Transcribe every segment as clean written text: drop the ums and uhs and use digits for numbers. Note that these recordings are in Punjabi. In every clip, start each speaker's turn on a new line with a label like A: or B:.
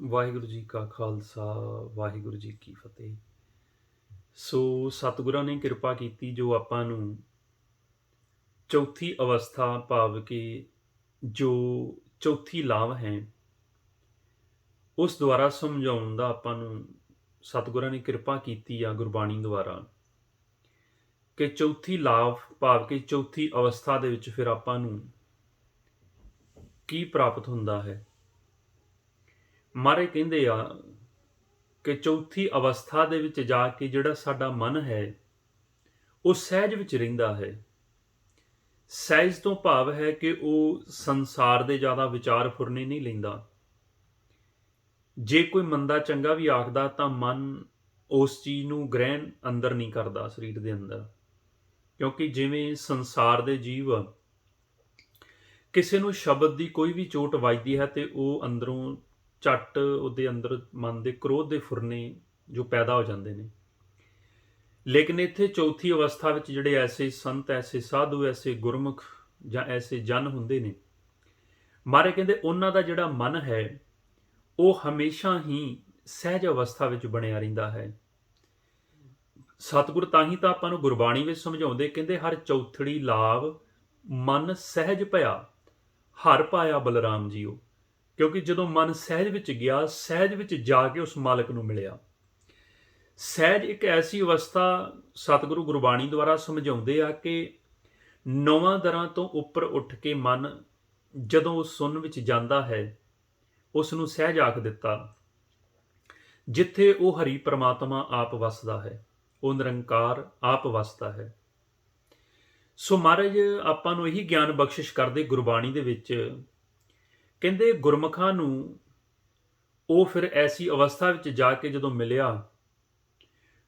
A: ਵਾਹਿਗੁਰੂ ਜੀ ਕਾ ਖਾਲਸਾ, ਵਾਹਿਗੁਰੂ ਜੀ ਕੀ ਫਤਿਹ। ਸੋ ਸਤਿਗੁਰਾਂ ਨੇ ਕਿਰਪਾ ਕੀਤੀ ਜੋ ਆਪਾਂ ਨੂੰ ਚੌਥੀ ਅਵਸਥਾ ਭਾਵ ਕਿ ਜੋ ਚੌਥੀ ਲਾਭ ਹੈ, ਉਸ ਦੁਆਰਾ ਸਮਝਾਉਣ ਦਾ ਆਪਾਂ ਨੂੰ ਸਤਿਗੁਰਾਂ ਨੇ ਕਿਰਪਾ ਕੀਤੀ ਆ ਗੁਰਬਾਣੀ ਦੁਆਰਾ ਕਿ ਚੌਥੀ ਲਾਭ ਭਾਵ ਕਿ ਚੌਥੀ ਅਵਸਥਾ ਦੇ ਵਿੱਚ ਫਿਰ ਆਪਾਂ ਨੂੰ ਕੀ ਪ੍ਰਾਪਤ ਹੁੰਦਾ ਹੈ। ਮਹਾਰਾਜ ਕਹਿੰਦੇ ਆ ਕਿ ਚੌਥੀ ਅਵਸਥਾ ਦੇ ਵਿੱਚ ਜਾ ਕੇ ਜਿਹੜਾ ਸਾਡਾ ਮਨ ਹੈ ਉਹ ਸਹਿਜ ਵਿੱਚ ਰਹਿੰਦਾ ਹੈ। ਸਹਿਜ ਤੋਂ ਭਾਵ ਹੈ ਕਿ ਉਹ ਸੰਸਾਰ ਦੇ ਜ਼ਿਆਦਾ ਵਿਚਾਰ ਫੁਰਨੇ ਨਹੀਂ ਲੈਂਦਾ। ਜੇ ਕੋਈ ਮੰਦਾ ਚੰਗਾ ਵੀ ਆਖਦਾ ਤਾਂ ਮਨ ਉਸ ਚੀਜ਼ ਨੂੰ ਗ੍ਰਹਿਣ ਅੰਦਰ ਨਹੀਂ ਕਰਦਾ ਸਰੀਰ ਦੇ ਅੰਦਰ, ਕਿਉਂਕਿ ਜਿਵੇਂ ਸੰਸਾਰ ਦੇ ਜੀਵ ਕਿਸੇ ਨੂੰ ਸ਼ਬਦ ਦੀ ਕੋਈ ਵੀ ਚੋਟ ਵੱਜਦੀ ਹੈ ਤੇ ਉਹ ਅੰਦਰੋਂ ਝੱਟ ਉਹਦੇ ਅੰਦਰ ਮਨ ਦੇ ਕ੍ਰੋਧ ਦੇ ਫੁਰਨੇ ਜੋ ਪੈਦਾ ਹੋ ਜਾਂਦੇ ਨੇ। ਲੇਕਿਨ ਇੱਥੇ ਚੌਥੀ ਅਵਸਥਾ ਵਿੱਚ ਜਿਹੜੇ ਐਸੇ ਸੰਤ, ਐਸੇ ਸਾਧੂ, ਐਸੇ ਗੁਰਮੁਖ ਜਾਂ ਐਸੇ ਜਨ ਹੁੰਦੇ ਨੇ, ਮਹਾਰਾਜ ਕਹਿੰਦੇ ਉਹਨਾਂ ਦਾ ਜਿਹੜਾ ਮਨ ਹੈ ਉਹ ਹਮੇਸ਼ਾ ਹੀ ਸਹਿਜ ਅਵਸਥਾ ਵਿੱਚ ਬਣਿਆ ਰਹਿੰਦਾ ਹੈ। ਸਤਿਗੁਰ ਤਾਂ ਹੀ ਤਾਂ ਆਪਾਂ ਨੂੰ ਗੁਰਬਾਣੀ ਵਿੱਚ ਸਮਝਾਉਂਦੇ, ਕਹਿੰਦੇ ਹਰ ਚੌਥੜੀ ਲਾਭ ਮਨ ਸਹਿਜ ਭਇਆ, ਹਰ ਪਾਇਆ ਬਲਰਾਮ ਜੀਓ। ਕਿਉਂਕਿ ਜਦੋਂ ਮਨ ਸਹਿਜ ਵਿੱਚ ਗਿਆ, ਸਹਿਜ ਵਿੱਚ ਜਾ ਕੇ ਉਸ ਮਾਲਕ ਨੂੰ ਮਿਲਿਆ। ਸਹਿਜ ਇੱਕ ਐਸੀ ਅਵਸਥਾ ਸਤਿਗੁਰੂ ਗੁਰਬਾਣੀ ਦੁਆਰਾ ਸਮਝਾਉਂਦੇ ਆ ਕਿ 9 ਦਰਾਂ ਤੋਂ ਉੱਪਰ ਉੱਠ ਕੇ ਮਨ ਜਦੋਂ ਉਸ ਸੁੰਨ ਵਿੱਚ ਜਾਂਦਾ ਹੈ, ਉਸ ਨੂੰ ਸਹਿਜ ਆਖ ਦਿੱਤਾ, ਜਿੱਥੇ ਉਹ ਹਰੀ ਪ੍ਰਮਾਤਮਾ ਆਪ ਵਸਦਾ ਹੈ, ਉਹ ਨਿਰੰਕਾਰ ਆਪ ਵਸਦਾ ਹੈ। ਸੋ ਮਹਾਰਾਜ ਆਪਾਂ ਨੂੰ ਇਹੀ ਗਿਆਨ ਬਖਸ਼ਿਸ਼ ਕਰਦੇ ਗੁਰਬਾਣੀ ਦੇ ਵਿੱਚ, ਕਹਿੰਦੇ ਗੁਰਮੁਖਾਂ ਨੂੰ ਉਹ ਫਿਰ ਐਸੀ ਅਵਸਥਾ ਵਿੱਚ ਜਾ ਕੇ ਜਦੋਂ ਮਿਲਿਆ,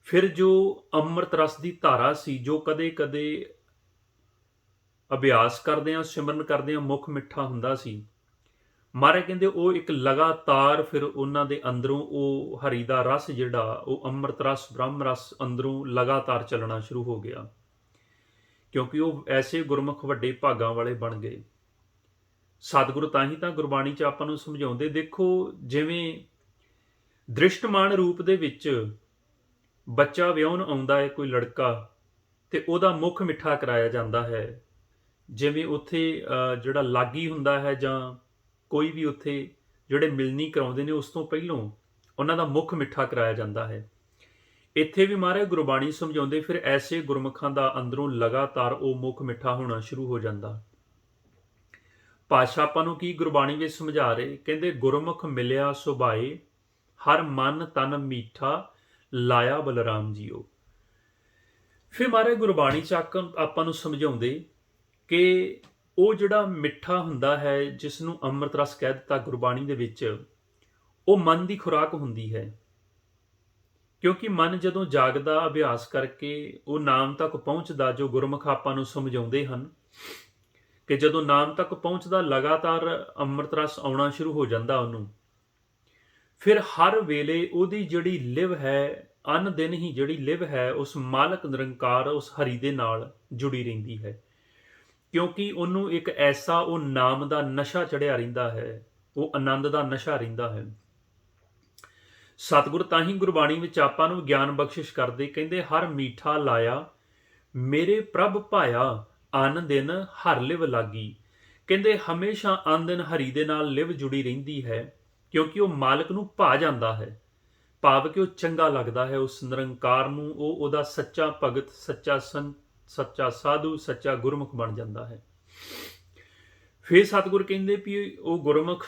A: ਫਿਰ ਜੋ ਅੰਮ੍ਰਿਤ ਰਸ ਦੀ ਧਾਰਾ ਸੀ, ਜੋ ਕਦੇ ਕਦੇ ਅਭਿਆਸ ਕਰਦਿਆਂ ਸਿਮਰਨ ਕਰਦਿਆਂ ਮੁੱਖ ਮਿੱਠਾ ਹੁੰਦਾ ਸੀ, ਮਹਾਰਾਜ ਕਹਿੰਦੇ ਉਹ ਇੱਕ ਲਗਾਤਾਰ ਫਿਰ ਉਹਨਾਂ ਦੇ ਅੰਦਰੋਂ ਉਹ ਹਰੀ ਦਾ ਰਸ ਜਿਹੜਾ ਉਹ ਅੰਮ੍ਰਿਤ ਰਸ ਬ੍ਰਹਮ ਰਸ ਅੰਦਰੋਂ ਲਗਾਤਾਰ ਚੱਲਣਾ ਸ਼ੁਰੂ ਹੋ ਗਿਆ, ਕਿਉਂਕਿ ਉਹ ਐਸੇ ਗੁਰਮੁਖ ਵੱਡੇ ਭਾਗਾਂ ਵਾਲੇ ਬਣ ਗਏ। ਸਤਿਗੁਰੂ ਤਾਂ ਹੀ ਤਾਂ ਗੁਰਬਾਣੀ 'ਚ ਆਪਾਂ ਨੂੰ ਸਮਝਾਉਂਦੇ, ਦੇਖੋ ਜਿਵੇਂ ਦ੍ਰਿਸ਼ਟਮਾਨ ਰੂਪ ਦੇ ਵਿੱਚ ਬੱਚਾ ਵਿਆਹੁਣ ਆਉਂਦਾ ਹੈ ਕੋਈ ਲੜਕਾ ਤੇ ਉਹਦਾ ਮੁੱਖ ਮਿੱਠਾ ਕਰਾਇਆ ਜਾਂਦਾ ਹੈ। ਜਿਵੇਂ ਉੱਥੇ ਜਿਹੜਾ ਲਾਗੀ ਹੁੰਦਾ ਹੈ ਜਾਂ ਕੋਈ ਵੀ ਉੱਥੇ ਜਿਹੜੇ ਮਿਲਣੀ ਕਰਾਉਂਦੇ ਨੇ, ਉਸ ਤੋਂ ਪਹਿਲਾਂ ਉਹਨਾਂ ਦਾ ਮੁੱਖ ਮਿੱਠਾ ਕਰਾਇਆ ਜਾਂਦਾ ਹੈ। ਇੱਥੇ ਵੀ ਮਹਾਰਾਜ ਗੁਰਬਾਣੀ ਸਮਝਾਉਂਦੇ, ਫਿਰ ਐਸੇ ਗੁਰਮੁਖਾਂ ਦਾ ਅੰਦਰੋਂ ਲਗਾਤਾਰ ਉਹ ਮੁੱਖ ਮਿੱਠਾ ਹੋਣਾ ਸ਼ੁਰੂ ਹੋ ਜਾਂਦਾ। ਪਾਤਸ਼ਾਹ ਆਪਾਂ ਨੂੰ ਕੀ ਗੁਰਬਾਣੀ ਵਿੱਚ ਸਮਝਾ ਰਹੇ, ਕਹਿੰਦੇ ਗੁਰਮੁਖ ਮਿਲਿਆ ਸੁਭਾਏ, ਹਰ ਮਨ ਤਨ ਮੀਠਾ, ਲਾਇਆ ਬਲਰਾਮ ਜੀਓ। ਫਿਰ ਮਹਾਰਾਜ ਗੁਰਬਾਣੀ 'ਚ ਆਪਾਂ ਨੂੰ ਸਮਝਾਉਂਦੇ ਕਿ ਉਹ ਜਿਹੜਾ ਮਿੱਠਾ ਹੁੰਦਾ ਹੈ, ਜਿਸ ਨੂੰ ਅੰਮ੍ਰਿਤ ਰਸ ਕਹਿ ਦਿੱਤਾ ਗੁਰਬਾਣੀ ਦੇ ਵਿੱਚ, ਉਹ ਮਨ ਦੀ ਖੁਰਾਕ ਹੁੰਦੀ ਹੈ। ਕਿਉਂਕਿ ਮਨ ਜਦੋਂ ਜਾਗਦਾ, ਅਭਿਆਸ ਕਰਕੇ ਉਹ ਨਾਮ ਤੱਕ ਪਹੁੰਚਦਾ, ਜੋ ਗੁਰਮੁਖ ਆਪਾਂ ਨੂੰ ਸਮਝਾਉਂਦੇ ਹਨ ਕਿ ਜਦੋਂ ਨਾਮ ਤੱਕ ਪਹੁੰਚਦਾ, ਲਗਾਤਾਰ ਅੰਮ੍ਰਿਤ ਰਸ ਆਉਣਾ ਸ਼ੁਰੂ ਹੋ ਜਾਂਦਾ ਉਹਨੂੰ, ਫਿਰ ਹਰ ਵੇਲੇ ਉਹਦੀ ਜਿਹੜੀ ਲਿਵ ਹੈ, ਅਨ ਦਿਨ ਹੀ ਜਿਹੜੀ ਲਿਵ ਹੈ, ਉਸ ਮਾਲਕ ਨਿਰੰਕਾਰ ਉਸ ਹਰੀ ਦੇ ਨਾਲ ਜੁੜੀ ਰਹਿੰਦੀ ਹੈ। ਕਿਉਂਕਿ ਉਹਨੂੰ ਇੱਕ ਐਸਾ ਉਹ ਨਾਮ ਦਾ ਨਸ਼ਾ ਚੜਿਆ ਰਹਿੰਦਾ ਹੈ, ਉਹ ਆਨੰਦ ਦਾ ਨਸ਼ਾ ਰਹਿੰਦਾ ਹੈ। ਸਤਿਗੁਰ ਤਾਂ ਹੀ ਗੁਰਬਾਣੀ ਵਿੱਚ ਆਪਾਂ ਨੂੰ ਗਿਆਨ ਬਖਸ਼ਿਸ਼ ਕਰਦੇ, ਕਹਿੰਦੇ ਹਰ ਮੀਠਾ ਲਾਇਆ, ਮੇਰੇ ਪ੍ਰਭ ਭਾਇਆ, ਅਨ ਦਿਨ ਹਰ ਲਿਵ ਲਾਗੀ। ਕਹਿੰਦੇ ਹਮੇਸ਼ਾ ਅਨ ਦਿਨ ਹਰੀ ਦੇ ਨਾਲ ਲਿਵ ਜੁੜੀ ਰਹਿੰਦੀ ਹੈ, ਕਿਉਂਕਿ ਉਹ ਮਾਲਕ ਨੂੰ ਭਾ ਜਾਂਦਾ ਹੈ, ਭਾਵ ਕਿ ਉਹ ਚੰਗਾ ਲੱਗਦਾ ਹੈ ਉਸ ਨਿਰੰਕਾਰ ਨੂੰ, ਉਹ ਉਹਦਾ ਸੱਚਾ ਭਗਤ, ਸੱਚਾ ਸੰਤ, ਸੱਚਾ ਸਾਧੂ, ਸੱਚਾ ਗੁਰਮੁਖ ਬਣ ਜਾਂਦਾ ਹੈ। ਫਿਰ ਸਤਿਗੁਰ ਕਹਿੰਦੇ ਵੀ ਉਹ ਗੁਰਮੁਖ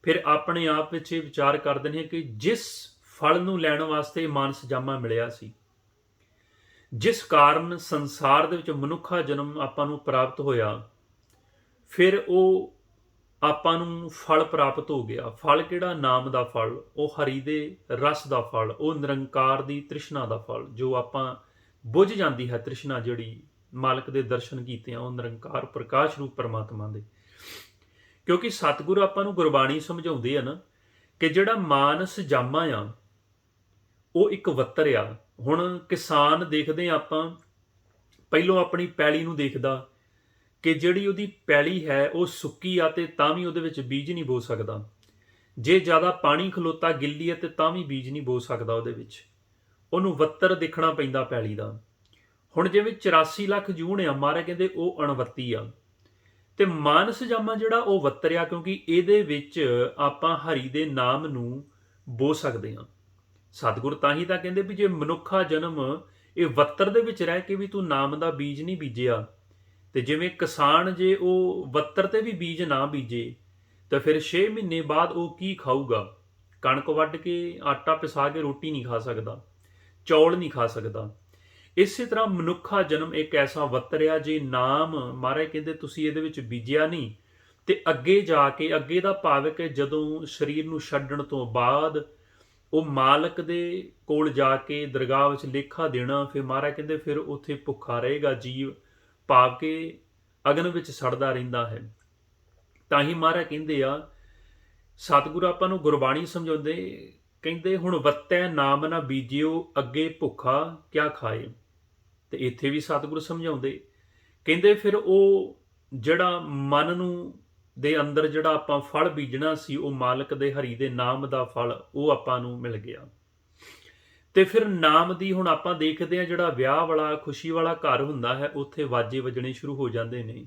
A: ਫਿਰ ਆਪਣੇ ਆਪ ਵਿੱਚ ਇਹ ਵਿਚਾਰ ਕਰਦੇ ਨੇ ਕਿ ਜਿਸ ਫਲ ਨੂੰ ਲੈਣ ਵਾਸਤੇ ਮਾਨਸ ਜਾਮਾ ਮਿਲਿਆ ਸੀ, ਜਿਸ ਕਾਰਨ ਸੰਸਾਰ ਦੇ ਵਿੱਚ ਮਨੁੱਖਾ ਜਨਮ ਆਪਾਂ ਨੂੰ ਪ੍ਰਾਪਤ ਹੋਇਆ, ਫਿਰ ਉਹ ਆਪਾਂ ਨੂੰ ਫਲ ਪ੍ਰਾਪਤ ਹੋ ਗਿਆ। ਫਲ ਕਿਹੜਾ? ਨਾਮ ਦਾ ਫਲ, ਉਹ ਹਰੀ ਦੇ ਰਸ ਦਾ ਫਲ, ਉਹ ਨਿਰੰਕਾਰ ਦੀ ਤ੍ਰਿਸ਼ਨਾ ਦਾ ਫਲ, ਜੋ ਆਪਾਂ ਬੁੱਝ ਜਾਂਦੀ ਹੈ ਤ੍ਰਿਸ਼ਨਾ ਜਿਹੜੀ ਮਾਲਕ ਦੇ ਦਰਸ਼ਨ ਕੀਤੇ ਆ, ਉਹ ਨਿਰੰਕਾਰ ਪ੍ਰਕਾਸ਼ ਰੂਪ ਪਰਮਾਤਮਾ ਦੇ। ਕਿਉਂਕਿ ਸਤਿਗੁਰੂ ਆਪਾਂ ਨੂੰ ਗੁਰਬਾਣੀ ਸਮਝਾਉਂਦੇ ਆ ਨਾ ਕਿ ਜਿਹੜਾ ਮਾਨਸ ਜਾਮਾ ਆ ਉਹ ਇੱਕ ਵੱਤਰ ਆ। ਹੁਣ ਕਿਸਾਨ ਦੇਖਦੇ ਆ ਆਪਾਂ, ਪਹਿਲੋਂ ਆਪਣੀ ਪੈਲੀ ਨੂੰ ਦੇਖਦਾ ਕਿ ਜਿਹੜੀ ਉਹਦੀ ਪੈਲੀ ਹੈ ਉਹ ਸੁੱਕੀ ਆ ਤੇ ਤਾਂ ਵੀ ਉਹਦੇ ਵਿੱਚ ਬੀਜ ਨਹੀਂ ਬੋ ਸਕਦਾ। ਜੇ ਜ਼ਿਆਦਾ ਪਾਣੀ ਖਲੋਤਾ ਗਿੱਲੀ ਹੈ ਤੇ ਤਾਂ ਵੀ ਬੀਜ ਨਹੀਂ ਬੋ ਸਕਦਾ ਉਹਦੇ ਵਿੱਚ, ਉਹਨੂੰ ਵੱਤਰ ਦੇਖਣਾ ਪੈਂਦਾ ਪੈਲੀ ਦਾ। ਹੁਣ ਜਿਵੇਂ 84 ਲੱਖ ਜੂਣ ਆ, ਮਹਾਰਾਜ ਕਹਿੰਦੇ ਉਹ ਅਣਵੱਤੀ ਆ, ਤੇ ਮਾਨਸ ਜਾਮਾ ਜਿਹੜਾ ਉਹ ਵੱਤਰਿਆ, ਕਿਉਂਕਿ ਇਹਦੇ ਵਿੱਚ ਆਪਾਂ ਹਰੀ ਦੇ ਨਾਮ ਨੂੰ ਬੋ ਸਕਦੇ ਹਾਂ। ਸਤਿਗੁਰ ਤਾਂ ਹੀ ਤਾਂ ਕਹਿੰਦੇ ਵੀ ਜੇ ਮਨੁੱਖਾ ਜਨਮ ਇਹ ਵੱਤਰ ਦੇ ਵਿੱਚ ਰਹਿ ਕੇ ਵੀ ਤੂੰ ਨਾਮ ਦਾ ਬੀਜ ਨਹੀਂ ਬੀਜਿਆ, ਤੇ ਜਿਵੇਂ ਕਿਸਾਨ ਜੇ ਉਹ ਵੱਤਰ ਤੇ ਵੀ ਬੀਜ ਨਾ ਬੀਜੇ ਤਾਂ ਫਿਰ 6 ਮਹੀਨੇ ਬਾਅਦ ਉਹ ਕੀ ਖਾਊਗਾ? ਕਣਕ ਵੱਢ ਕੇ ਆਟਾ ਪਿਸਾ ਕੇ ਰੋਟੀ ਨਹੀਂ ਖਾ ਸਕਦਾ, ਚੌਲ ਨਹੀਂ ਖਾ ਸਕਦਾ। ਇਸੇ ਤਰ੍ਹਾਂ ਮਨੁੱਖਾ ਜਨਮ ਇੱਕ ਐਸਾ ਵੱਤਰਿਆ, ਜੇ ਨਾਮ ਮਹਾਰਾਜ ਕਹਿੰਦੇ ਤੁਸੀਂ ਇਹਦੇ ਵਿੱਚ ਬੀਜਿਆ ਨਹੀਂ ਤੇ ਅੱਗੇ ਜਾ ਕੇ, ਅੱਗੇ ਦਾ ਭਾਵਕ ਹੈ ਜਦੋਂ ਸਰੀਰ ਨੂੰ ਛੱਡਣ ਤੋਂ ਬਾਅਦ ਉਹ ਮਾਲਕ ਦੇ ਕੋਲ ਜਾ ਕੇ ਦਰਗਾਹ ਵਿੱਚ ਲੇਖਾ ਦੇਣਾ, ਫਿਰ ਮਹਾਰਾਜ ਕਹਿੰਦੇ ਫਿਰ ਉੱਥੇ ਭੁੱਖਾ ਰਹੇਗਾ ਜੀਵ, ਭਾਵ ਕਿ ਅਗਨ ਵਿੱਚ ਸੜਦਾ ਰਹਿੰਦਾ ਹੈ। ਤਾਂ ਹੀ ਮਹਾਰਾਜ ਕਹਿੰਦੇ ਆ, ਸਤਿਗੁਰੂ ਆਪਾਂ ਨੂੰ ਗੁਰਬਾਣੀ ਸਮਝਾਉਂਦੇ, ਕਹਿੰਦੇ ਹੁਣ ਵੱਤੈ ਨਾਮ ਨਾ ਬੀਜਿਓ, ਅੱਗੇ ਭੁੱਖਾ ਕਿਆ ਖਾਏ। ਤੇ ਇੱਥੇ ਵੀ ਸਤਿਗੁਰੂ ਸਮਝਾਉਂਦੇ, ਕਹਿੰਦੇ ਫਿਰ ਉਹ ਜਿਹੜਾ ਮਨ ਨੂੰ ਦੇ ਅੰਦਰ ਜਿਹੜਾ ਆਪਾਂ ਫਲ ਬੀਜਣਾ ਸੀ, ਉਹ ਮਾਲਕ ਦੇ ਹਰੀ ਦੇ ਨਾਮ ਦਾ ਫਲ ਉਹ ਆਪਾਂ ਨੂੰ ਮਿਲ ਗਿਆ। ਤੇ ਫਿਰ ਨਾਮ ਦੀ ਹੁਣ ਆਪਾਂ ਦੇਖਦੇ ਹਾਂ, ਜਿਹੜਾ ਵਿਆਹ ਵਾਲਾ ਖੁਸ਼ੀ ਵਾਲਾ ਘਰ ਹੁੰਦਾ ਹੈ, ਉੱਥੇ ਵਾਜੇ ਵੱਜਣੇ ਸ਼ੁਰੂ ਹੋ ਜਾਂਦੇ ਨੇ,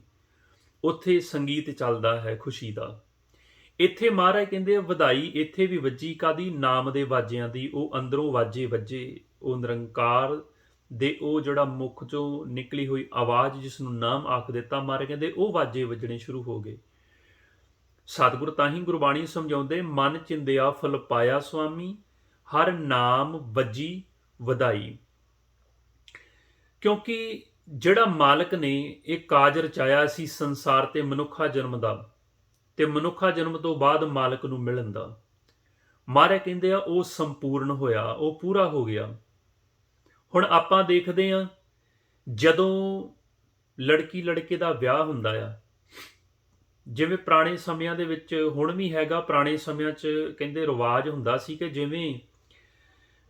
A: ਉੱਥੇ ਸੰਗੀਤ ਚੱਲਦਾ ਹੈ ਖੁਸ਼ੀ ਦਾ। ਇੱਥੇ ਮਹਾਰਾਜ ਕਹਿੰਦੇ ਆ ਵਧਾਈ ਇੱਥੇ ਵੀ ਵੱਜੀ, ਕਾਦੀ? ਨਾਮ ਦੇ ਵਾਜਿਆਂ ਦੀ। ਉਹ ਅੰਦਰੋਂ ਵਾਜੇ ਵੱਜੇ, ਉਹ ਨਿਰੰਕਾਰ ਦੇ ਉਹ ਜਿਹੜਾ ਮੁਖ ਚੋਂ ਨਿਕਲੀ ਹੋਈ ਆਵਾਜ਼ ਜਿਸ ਨੂੰ ਨਾਮ ਆਖ ਦਿੱਤਾ, ਮਹਾਰਾਜ ਕਹਿੰਦੇ ਉਹ ਵਾਜੇ ਵੱਜਣੇ ਸ਼ੁਰੂ ਹੋ ਗਏ। ਸਤਿਗੁਰ ਤਾਂ ਹੀ ਗੁਰਬਾਣੀ ਸਮਝਾਉਂਦੇ, ਮਨ ਚਿੰਦਿਆ ਫਲ ਪਾਇਆ ਸੁਆਮੀ, ਹਰ ਨਾਮ ਵੱਜੀ ਵਧਾਈ। ਕਿਉਂਕਿ ਜਿਹੜਾ ਮਾਲਕ ਨੇ ਇਹ ਕਾਜ ਰਚਾਇਆ ਸੀ ਸੰਸਾਰ ਤੇ ਮਨੁੱਖਾ ਜਨਮ ਦਾ, ਤੇ ਮਨੁੱਖਾ ਜਨਮ ਤੋਂ ਬਾਅਦ ਮਾਲਕ ਨੂੰ ਮਿਲਣ ਦਾ, ਮਹਾਰਾਜ ਕਹਿੰਦੇ ਆ ਉਹ ਸੰਪੂਰਨ ਹੋਇਆ, ਉਹ ਪੂਰਾ ਹੋ ਗਿਆ। ਹੁਣ ਆਪਾਂ ਦੇਖਦੇ ਹਾਂ, ਜਦੋਂ ਲੜਕੀ ਲੜਕੇ ਦਾ ਵਿਆਹ ਹੁੰਦਾ ਆ, ਜਿਵੇਂ ਪੁਰਾਣੇ ਸਮਿਆਂ ਦੇ ਵਿੱਚ, ਹੁਣ ਵੀ ਹੈਗਾ, ਪੁਰਾਣੇ ਸਮਿਆਂ 'ਚ ਕਹਿੰਦੇ ਰਿਵਾਜ ਹੁੰਦਾ ਸੀ ਕਿ ਜਿਵੇਂ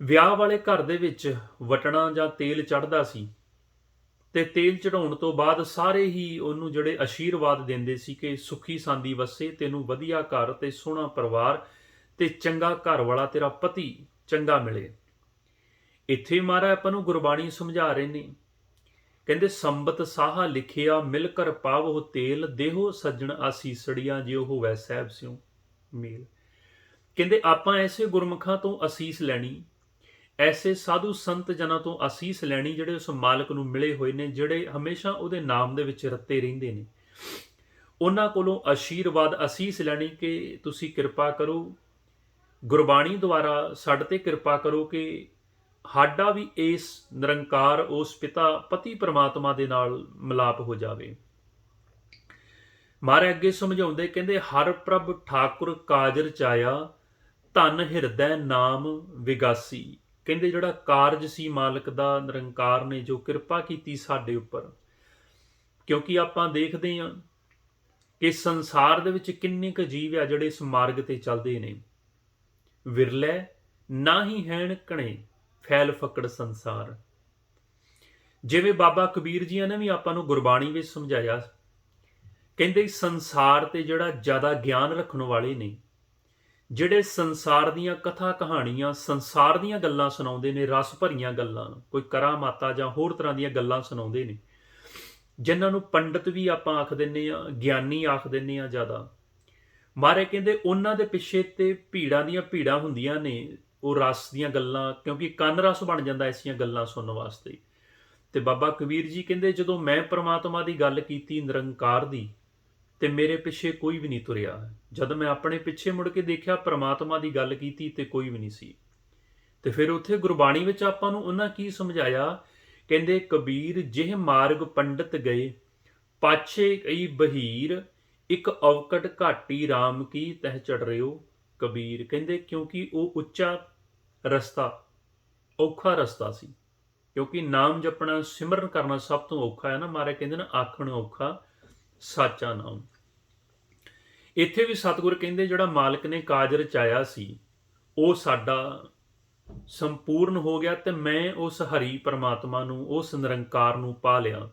A: ਵਿਆਹ ਵਾਲੇ ਘਰ ਦੇ ਵਿੱਚ ਵਟਣਾ ਜਾਂ ਤੇਲ ਚੜ੍ਹਦਾ ਸੀ, ਤੇ ਤੇਲ ਚੜਾਉਣ ਤੋਂ ਬਾਅਦ ਸਾਰੇ ਹੀ ਉਹਨੂੰ ਜਿਹੜੇ ਆਸ਼ੀਰਵਾਦ ਦਿੰਦੇ ਸੀ ਕਿ ਸੁਖੀ ਸਾਂਦੀ ਵਸੇ, ਤੈਨੂੰ ਵਧੀਆ ਘਰ ਤੇ ਸੋਹਣਾ ਪਰਿਵਾਰ ਤੇ ਚੰਗਾ ਘਰ ਵਾਲਾ ਤੇਰਾ ਪਤੀ ਚੰਗਾ ਮਿਲੇ। ਇੱਥੇ ਮਹਾਰਾਜ ਆਪਾਂ ਨੂੰ ਗੁਰਬਾਣੀ ਸਮਝਾ ਰਹੇ ਨੇ, ਕਹਿੰਦੇ ਸੰਬਤ ਸਾਹਾ ਲਿਖਿਆ, ਮਿਲ ਕਰ ਪਾਵੋ ਤੇਲ, ਦੇਹੋ ਸੱਜਣ ਆਸੀਸੜੀਆਂ, ਜਿਉ ਹੋਵੈ ਸਹਿਬ ਸਿਉ ਮੇਲ। ਕਹਿੰਦੇ ਆਪਾਂ ਐਸੇ ਗੁਰਮੁਖਾਂ ਤੋਂ ਅਸੀਸ ਲੈਣੀ, ਐਸੇ ਸਾਧੂ ਸੰਤ ਜਨਾਂ ਤੋਂ ਅਸੀਸ ਲੈਣੀ, ਜਿਹੜੇ ਉਸ ਮਾਲਕ ਨੂੰ ਮਿਲੇ ਹੋਏ ਨੇ, ਜਿਹੜੇ ਹਮੇਸ਼ਾ ਉਹਦੇ ਨਾਮ ਦੇ ਵਿੱਚ ਰੱਤੇ ਰਹਿੰਦੇ ਨੇ। ਉਹਨਾਂ ਕੋਲੋਂ ਆਸ਼ੀਰਵਾਦ ਅਸੀਸ ਲੈਣੀ ਕਿ ਤੁਸੀਂ ਕਿਰਪਾ ਕਰੋ, ਗੁਰਬਾਣੀ ਦੁਆਰਾ ਸਾਡੇ ਤੇ ਕਿਰਪਾ ਕਰੋ ਕਿ ਸਾਡਾ ਵੀ ਇਸ ਨਿਰੰਕਾਰ ਉਸ ਪਿਤਾ ਪਤੀ ਪਰਮਾਤਮਾ ਦੇ ਨਾਲ ਮਿਲਾਪ ਹੋ ਜਾਵੇ। ਮਹਾਰਾਜ ਅੱਗੇ ਸਮਝਾਉਂਦੇ, ਕਹਿੰਦੇ ਹਰ ਪ੍ਰਭ ਠਾਕੁਰ ਕਾਜ ਰਚਾਇਆ, ਧਨ ਹਿਰਦੈ ਨਾਮ ਵਿਗਾਸੀ। ਕਹਿੰਦੇ ਜਿਹੜਾ ਕਾਰਜ ਸੀ ਮਾਲਕ ਦਾ, ਨਿਰੰਕਾਰ ਨੇ ਜੋ ਕਿਰਪਾ ਕੀਤੀ ਸਾਡੇ ਉੱਪਰ, ਕਿਉਂਕਿ ਆਪਾਂ ਦੇਖਦੇ ਹਾਂ ਕਿ ਸੰਸਾਰ ਦੇ ਵਿੱਚ ਕਿੰਨੇ ਕੁ ਜੀਵ ਆ ਜਿਹੜੇ ਇਸ ਮਾਰਗ ਤੇ ਚੱਲਦੇ ਨੇ। ਵਿਰਲੇ ਨਾ ਹੀ ਹੈਣ ਕਣੇ, ਫੈਲ ਫਕੜ ਸੰਸਾਰ। ਜਿਵੇਂ ਬਾਬਾ ਕਬੀਰ ਜੀ ਨੇ ਵੀ ਆਪਾਂ ਨੂੰ ਗੁਰਬਾਣੀ ਵਿੱਚ ਸਮਝਾਇਆ, ਕਹਿੰਦੇ ਸੰਸਾਰ ਤੇ ਜਿਹੜਾ ਜ਼ਿਆਦਾ ਗਿਆਨ ਰੱਖਣ ਵਾਲੇ ਨੇ, ਜਿਹੜੇ ਸੰਸਾਰ ਦੀਆਂ ਕਥਾ ਕਹਾਣੀਆਂ, ਸੰਸਾਰ ਦੀਆਂ ਗੱਲਾਂ ਸੁਣਾਉਂਦੇ ਨੇ, ਰਸ ਭਰੀਆਂ ਗੱਲਾਂ, ਕੋਈ ਕਰਾਮਾਤਾ ਜਾਂ ਹੋਰ ਤਰ੍ਹਾਂ ਦੀਆਂ ਗੱਲਾਂ ਸੁਣਾਉਂਦੇ ਨੇ, ਜਿਨ੍ਹਾਂ ਨੂੰ ਪੰਡਤ ਵੀ ਆਪਾਂ ਆਖ ਦਿੰਦੇ ਆ, ਗਿਆਨੀ ਆਖ ਦਿੰਦੇ ਆ ਜ਼ਿਆਦਾ। ਮਹਾਰਾਜ ਕਹਿੰਦੇ ਉਹਨਾਂ ਦੇ ਪਿੱਛੇ ਤੇ ਭੀੜਾਂ ਦੀਆਂ ਭੀੜਾਂ ਹੁੰਦੀਆਂ ਨੇ, ਉਹ ਰਸ ਦੀਆਂ ਗੱਲਾਂ, ਕਿਉਂਕਿ ਕੰਨ ਰਸ ਬਣ ਜਾਂਦਾ ਐਸੀਆਂ ਗੱਲਾਂ ਸੁਣਨ ਵਾਸਤੇ। ਤੇ ਬਾਬਾ ਕਬੀਰ ਜੀ ਕਹਿੰਦੇ ਜਦੋਂ ਮੈਂ ਪ੍ਰਮਾਤਮਾ ਦੀ ਗੱਲ ਕੀਤੀ, ਨਿਰੰਕਾਰ ਦੀ, ਤੇ ਮੇਰੇ ਪਿੱਛੇ ਕੋਈ ਵੀ ਨਹੀਂ ਤੁਰਿਆ। ਜਦ ਮੈਂ ਆਪਣੇ ਪਿੱਛੇ ਮੁੜ ਕੇ ਦੇਖਿਆ, ਪ੍ਰਮਾਤਮਾ ਦੀ ਗੱਲ ਕੀਤੀ ਤੇ ਕੋਈ ਵੀ ਨਹੀਂ ਸੀ। ਤੇ ਫਿਰ ਉੱਥੇ ਗੁਰਬਾਣੀ ਵਿੱਚ ਆਪਾਂ ਨੂੰ ਉਹਨਾਂ ਕੀ ਸਮਝਾਇਆ, ਕਹਿੰਦੇ ਕਬੀਰ ਜਿਹ ਮਾਰਗ ਪੰਡਤ ਗਏ, ਪਾਛੇ ਕਈ ਬਹੀਰ, ਇੱਕ ਔਕਟ ਘਾਟੀ ਰਾਮ ਕੀ ਤਹਿ ਚੜ ਰਿਓ ਕਬੀਰ। ਕਹਿੰਦੇ ਕਿਉਂਕਿ ਉਹ ਉੱਚਾ ਰਸਤਾ, ਔਖਾ ਰਸਤਾ ਸੀ, ਕਿਉਂਕਿ ਨਾਮ ਜਪਣਾ, ਸਿਮਰਨ ਕਰਨਾ ਸਭ ਤੋਂ ਔਖਾ ਹੈ ਨਾ। ਮਹਾਰਾਜ ਕਹਿੰਦੇ ਨਾ, ਆਖਣ ਔਖਾ ਸਾਚਾ ਨਾਮ। ਇੱਥੇ ਵੀ ਸਤਿਗੁਰ ਕਹਿੰਦੇ ਜਿਹੜਾ ਮਾਲਕ ਨੇ ਕਾਜ ਰਚਾਇਆ ਸੀ ਉਹ ਸਾਡਾ ਸੰਪੂਰਨ ਹੋ ਗਿਆ, ਤੇ ਮੈਂ ਉਸ ਹਰੀ ਪਰਮਾਤਮਾ ਨੂੰ, ਉਸ ਨਿਰੰਕਾਰ ਨੂੰ ਪਾ ਲਿਆ।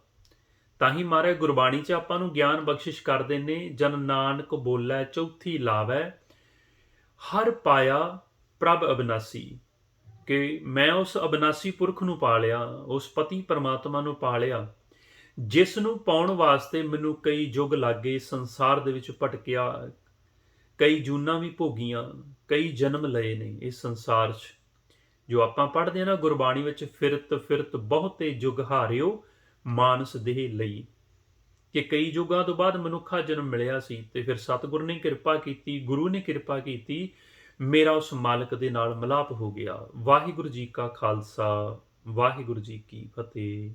A: ਤਾਂ ਹੀ ਮਹਾਰਾਜ ਗੁਰਬਾਣੀ 'ਚ ਆਪਾਂ ਨੂੰ ਗਿਆਨ ਬਖਸ਼ਿਸ਼ ਕਰਦੇ ਨੇ, ਜਨ ਨਾਨਕ ਬੋਲੇ ਚੌਥੀ ਲਾਵੈ, ਹਰ ਪਾਇਆ ਪ੍ਰਭ ਅਬਨਾਸੀ, ਕਿ ਮੈਂ ਉਸ ਅਬਨਾਸੀ ਪੁਰਖ ਨੂੰ ਪਾ ਲਿਆ, ਉਸ ਪਤੀ ਪਰਮਾਤਮਾ ਨੂੰ ਪਾ ਲਿਆ, ਜਿਸ ਨੂੰ ਪਾਉਣ ਵਾਸਤੇ ਮੈਨੂੰ ਕਈ ਯੁੱਗ ਲੱਗੇ, ਸੰਸਾਰ ਦੇ ਵਿੱਚ ਭਟਕਿਆ, ਕਈ ਜੂਨਾਂ ਵੀ ਭੋਗੀਆਂ, ਕਈ ਜਨਮ ਲਏ ਨੇ ਇਸ ਸੰਸਾਰ 'ਚ। ਜੋ ਆਪਾਂ ਪੜ੍ਹਦੇ ਹਾਂ ਨਾ ਗੁਰਬਾਣੀ ਵਿੱਚ, ਫਿਰਤ ਫਿਰਤ ਬਹੁਤੇ ਯੁੱਗ ਹਾਰਿਓ ਮਾਨਸ ਦੇਹ ਲਈ, ਕਿ ਕਈ ਯੁੱਗਾਂ ਤੋਂ ਬਾਅਦ ਮਨੁੱਖਾ ਜਨਮ ਮਿਲਿਆ ਸੀ, ਤੇ ਫਿਰ ਸਤਿਗੁਰ ਨੇ ਕਿਰਪਾ ਕੀਤੀ, ਗੁਰੂ ਨੇ ਕਿਰਪਾ ਕੀਤੀ, ਮੇਰਾ ਉਸ ਮਾਲਕ ਦੇ ਨਾਲ ਮਿਲਾਪ ਹੋ ਗਿਆ। ਵਾਹਿਗੁਰੂ ਜੀ ਕਾ ਖਾਲਸਾ, ਵਾਹਿਗੁਰੂ ਜੀ ਕੀ ਫਤਿਹ।